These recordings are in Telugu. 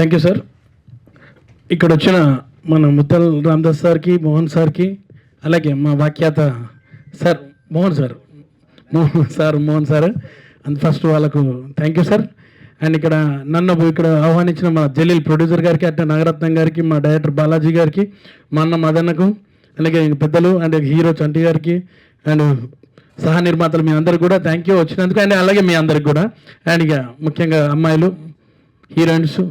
Thank you sir. ఇక్కడ వచ్చిన మన ముత్తల్ రామదాస్ సార్కి, మోహన్ సార్కి, అలాగే మా వాఖ్యాత sir Mohan sir and first వాళ్ళకు థ్యాంక్ యూ సార్. అండ్ ఇక్కడ నన్ను ఇక్కడ ఆహ్వానించిన మా జలీల్ ప్రొడ్యూసర్ గారికి, అట్లా నాగరత్నం గారికి, మా డైరెక్టర్ బాలాజీ గారికి, మా అన్న మదన్నకు, అలాగే పెద్దలు అండ్ హీరో చంటి గారికి అండ్ సహ నిర్మాతలు మీ అందరికి కూడా థ్యాంక్ యూ వచ్చినందుకు. అండ్ అలాగే మీ అందరికి కూడా, అండ్ ఇక ముఖ్యంగా అమ్మాయిలు హీరోయిన్స్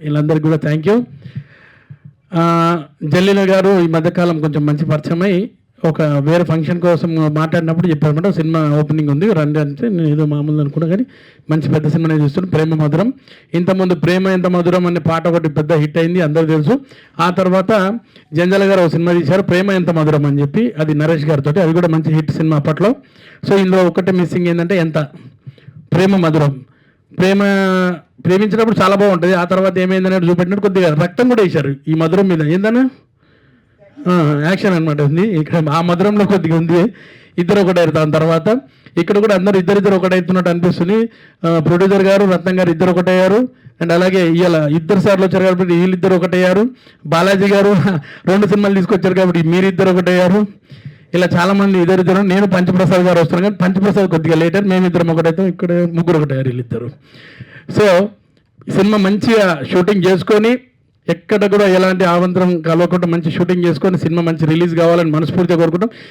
వీళ్ళందరికీ కూడా థ్యాంక్ యూ. జల్లీల గారు ఈ మధ్యకాలం కొంచెం మంచి పరిచయమై ఒక వేరే ఫంక్షన్ కోసం మాట్లాడినప్పుడు చెప్పారన్నమాట, సినిమా ఓపెనింగ్ ఉంది రండి అంటే నేను ఏదో మామూలు అనుకున్నా, కానీ మంచి పెద్ద సినిమానే చూస్తున్నాను, ప్రేమ మధురం. ఇంతకుముందు ప్రేమ ఎంత మధురం అనే పాట ఒకటి పెద్ద హిట్ అయింది, అందరూ తెలుసు. ఆ తర్వాత జంజాల గారు ఒక సినిమా తీశారు ప్రేమ ఎంత మధురం అని చెప్పి, అది నరేష్ గారితో, అది కూడా మంచి హిట్ సినిమా అప్పట్లో. సో ఇందులో ఒకటే మిస్సింగ్ ఏంటంటే ఎంత ప్రేమ మధురం. ప్రేమించినప్పుడు చాలా బాగుంటుంది, ఆ తర్వాత ఏమైందనేది చూపెట్టినట్టు కొద్దిగా రక్తం కూడా వేశారు ఈ మధురం మీద. ఏందన్నా యాక్షన్ అనమాట ఉంది ఇక్కడ, ఆ మధురంలో కొద్దిగా ఉంది. ఇద్దరు ఒకటైరు దాని తర్వాత. ఇక్కడ కూడా అందరూ ఇద్దరు ఒకటవుతున్నట్టు అనిపిస్తుంది. ప్రొడ్యూసర్ గారు, రత్నం గారు ఇద్దరు ఒకటయ్యారు. అండ్ అలాగే ఇవాళ ఇద్దరు సార్లు వచ్చారు కాబట్టి వీళ్ళిద్దరు ఒకటయ్యారు. బాలాజీ గారు 2 సినిమాలు తీసుకొచ్చారు కాబట్టి మీరిద్దరు ఒకటయ్యారు. ఇలా చాలామంది ఇద్దరు. నేను పంచప్రసాద్ గారు వస్తున్నాను, కానీ పంచప్రసాద్ కొద్దిగా లేటర్, మేమిద్దరం ఒకటైతాం. ఇక్కడ ముగ్గురు ఒకటయ్యారు వీళ్ళిద్దరు. సో సినిమా మంచిగా షూటింగ్ చేసుకొని, ఎక్కడ కూడా ఎలాంటి ఆవంతరం కలవకుండా మంచి షూటింగ్ చేసుకొని సినిమా మంచి రిలీజ్ కావాలని మనస్ఫూర్తిగా కోరుకుంటాం.